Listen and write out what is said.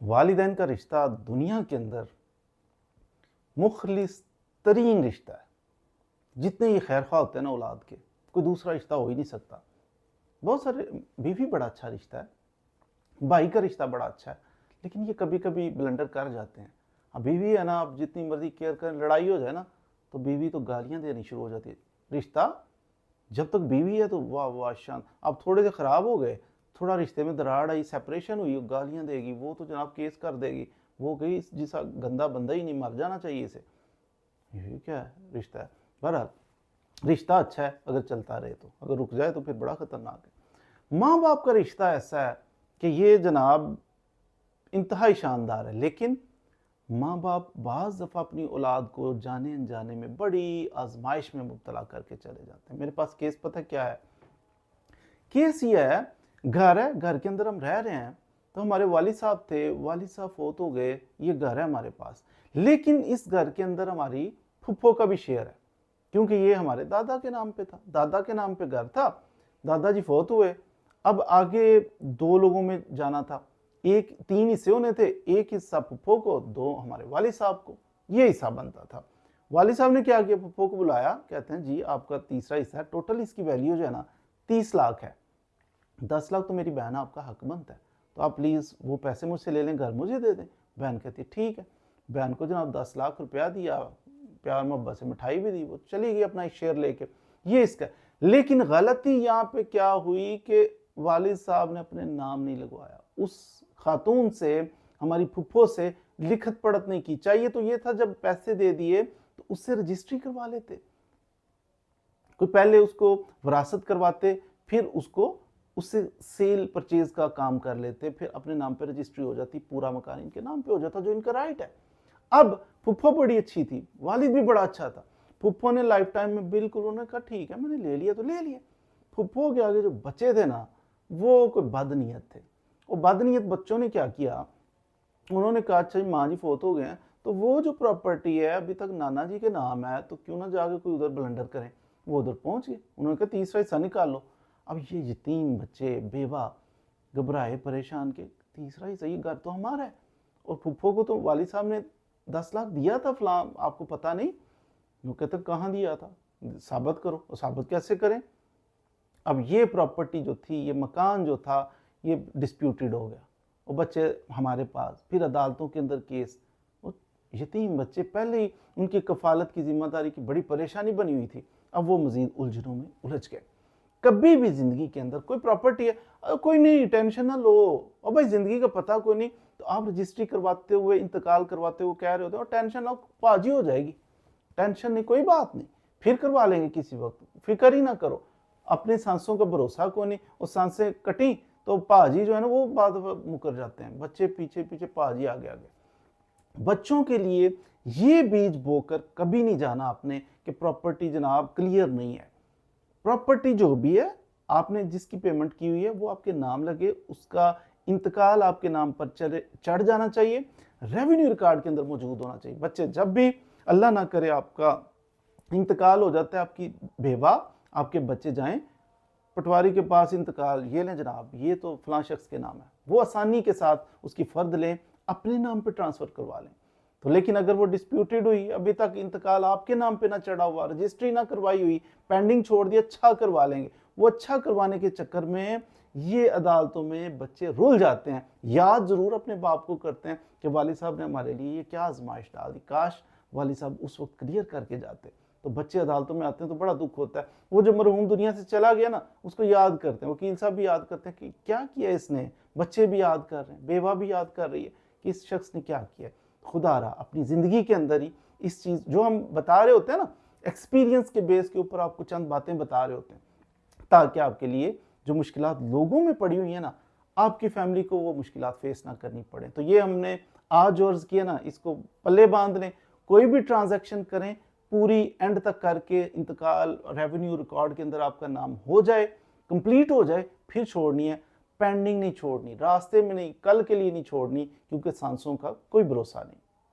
वालिदैन का रिश्ता दुनिया के अंदर मुखलिस तरीन रिश्ता है। जितने ये खैर ख्वाह होते हैं ना औलाद के, कोई दूसरा रिश्ता हो ही नहीं सकता। बहुत सारे, बीवी बड़ा अच्छा रिश्ता है, भाई का रिश्ता बड़ा अच्छा है, लेकिन ये कभी कभी ब्लंडर कर जाते हैं। अब बीवी है ना, आप जितनी मर्जी केयर करें, लड़ाई हो जाए ना तो बीवी तो गालियां देनी शुरू हो जाती है। रिश्ता जब तक बीवी है तो वाह वाह शान, अब थोड़े से ख़राब हो गए, थोड़ा रिश्ते में दरार आई, सेपरेशन हुई, गालियां देगी, वो तो जनाब केस कर देगी, वो गई जिसा गंदा बंदा ही नहीं, मर जाना चाहिए इसे। ये क्या है रिश्ता है। बहरहाल रिश्ता अच्छा है अगर चलता रहे, तो अगर रुक जाए तो फिर बड़ा ख़तरनाक है। माँ बाप का रिश्ता ऐसा है कि ये जनाब इंतहाई शानदार है, लेकिन माँ बाप बाज़ दफ़ा अपनी औलाद को जाने अनजाने में बड़ी आजमाइश में मुब्तला करके चले जाते हैं। मेरे पास केस पता क्या है, केस ये है, घर है, घर के अंदर हम रह रहे हैं, तो हमारे वालिद साहब थे, वालिद साहब फौत हो गए, ये घर है हमारे पास, लेकिन इस घर के अंदर हमारी फुफ्फो का भी शेयर है, क्योंकि ये हमारे दादा के नाम पे था, दादा के नाम पे घर था, दादाजी फौत हुए, अब आगे दो लोगों में जाना था, एक 3 हिस्से होने थे, एक हिस्सा फुफ्फो को, 2 हमारे वालिद साहब को, ये हिस्सा बनता था। वालिद साहब ने क्या किया, फुफ्फो को बुलाया, कहते हैं जी आपका तीसरा हिस्सा है, टोटल इसकी वैल्यू जो है ना 30 लाख है, 10 लाख तो मेरी बहन आपका हक बनता है, तो आप प्लीज़ वो पैसे मुझसे ले लें, घर मुझे दे दें। बहन कहती ठीक है, बहन को जनाब 10 लाख रुपया दिया, प्यार मोहब्बत से मिठाई भी दी, वो चली गई अपना एक शेयर लेके, ये इसका। लेकिन गलती यहाँ पे क्या हुई कि वालिद साहब ने अपने नाम नहीं लगवाया, उस खातून से, हमारी फुफ्फो से लिखत पढ़त नहीं की। चाहिए तो ये था जब पैसे दे दिए तो उससे रजिस्ट्री करवा लेते, कोई पहले उसको विरासत करवाते, फिर उसको उससे सेल परचेज का काम कर लेते, फिर अपने नाम पे रजिस्ट्री हो जाती, पूरा मकान इनके नाम पे हो जाता, जो इनका राइट है। अब फुफ्फो बड़ी अच्छी थी, वालिद भी बड़ा अच्छा था, फुफ्फो ने लाइफ टाइम में बिल्कुल, उन्होंने कहा ठीक है मैंने ले लिया तो ले लिया। फुफ्फो के आगे जो बच्चे थे ना, वो कोई बदनीयत थे। वो बदनीयत बच्चों ने क्या किया, उन्होंने कहा अच्छा माँ जी फौत हो गए हैं, तो वो जो प्रॉपर्टी है अभी तक नाना जी के नाम है, तो क्यों ना जाके कोई उधर ब्लंडर करें। वो उधर पहुंच गए, उन्होंने कहा तीसरा हिस्सा निकाल लो। अब ये यतीम बच्चे, बेवा, घबराए परेशान के, तीसरा हिस्सा, ये घर तो हमारा है, और फुफ्फो को तो वालिद साहब ने 10 लाख दिया था, फलां आपको पता नहीं। वो कहते कहाँ दिया था, साबित करो। और साबित कैसे करें। अब ये प्रॉपर्टी जो थी, ये मकान जो था, ये डिस्प्यूटेड हो गया, और बच्चे हमारे पास, फिर अदालतों के अंदर केस। वो यतीम बच्चे, पहले ही उनकी कफालत की जिम्मेदारी की बड़ी परेशानी बनी हुई थी, अब वो मजीद उलझनों में उलझ गए। कभी भी जिंदगी के अंदर कोई प्रॉपर्टी है, कोई नहीं टेंशन ना लो, और भाई जिंदगी का पता कोई नहीं, तो आप रजिस्ट्री करवाते हुए, इंतकाल करवाते हुए कह रहे होते हो टेंशन ना, पाजी हो जाएगी, टेंशन नहीं, कोई बात नहीं, फिर करवा लेंगे किसी वक्त, फिक्र ही ना करो। अपने सांसों का भरोसा कोई नहीं, और सांसें कटी तो पाजी जो है ना वो बाद मुकर जाते हैं, बच्चे पीछे पीछे, पाजी आगे आगे। बच्चों के लिए ये बीज बोकर कभी नहीं जाना आपने कि प्रॉपर्टी जनाब क्लियर नहीं है। प्रॉपर्टी जो भी है, आपने जिसकी पेमेंट की हुई है वो आपके नाम लगे, उसका इंतकाल आपके नाम पर चढ़ जाना चाहिए, रेवेन्यू रिकॉर्ड के अंदर मौजूद होना चाहिए। बच्चे जब भी अल्लाह ना करे आपका इंतकाल हो जाता है, आपकी बेवा, आपके बच्चे जाएं पटवारी के पास, इंतकाल ये लें जनाब, ये तो फलां शख्स के नाम है, वो आसानी के साथ उसकी फ़र्द लें, अपने नाम पे ट्रांसफ़र करवा लें। तो लेकिन अगर वो डिस्प्यूटेड हुई, अभी तक इंतकाल आपके नाम पे ना चढ़ा हुआ, रजिस्ट्री ना करवाई हुई, पेंडिंग छोड़ दिया, अच्छा करवा लेंगे, वो अच्छा करवाने के चक्कर में ये अदालतों में बच्चे रुल जाते हैं। याद ज़रूर अपने बाप को करते हैं कि वालिद साहब ने हमारे लिए ये क्या आजमाइश डाल दी, काश वालिद साहब उस वक्त क्लियर करके जाते। तो बच्चे अदालतों में आते हैं तो बड़ा दुख होता है, वो जो मरहूम दुनिया से चला गया ना, उसको याद करते हैं, वकील साहब भी याद करते हैं कि क्या किया इसने, बच्चे भी याद कर रहे हैं, बेवा भी याद कर रही है कि इस शख्स ने क्या किया। खुदा रहा अपनी ज़िंदगी के अंदर ही इस चीज़ जो हम बता रहे होते हैं ना, एक्सपीरियंस के बेस के ऊपर आपको चंद बातें बता रहे होते हैं, ताकि आपके लिए जो मुश्किलात लोगों में पड़ी हुई है ना, आपकी फैमिली को वो मुश्किलात फेस ना करनी पड़े। तो ये हमने आज जो अर्ज़ किया ना, इसको पल्ले बांध लें। कोई भी ट्रांजैक्शन करें, पूरी एंड तक करके इंतकाल रेवेन्यू रिकॉर्ड के अंदर आपका नाम हो जाए, कंप्लीट हो जाए, फिर छोड़नी है, पेंडिंग नहीं छोड़नी, रास्ते में नहीं, कल के लिए नहीं छोड़नी, क्योंकि सांसों का कोई भरोसा नहीं।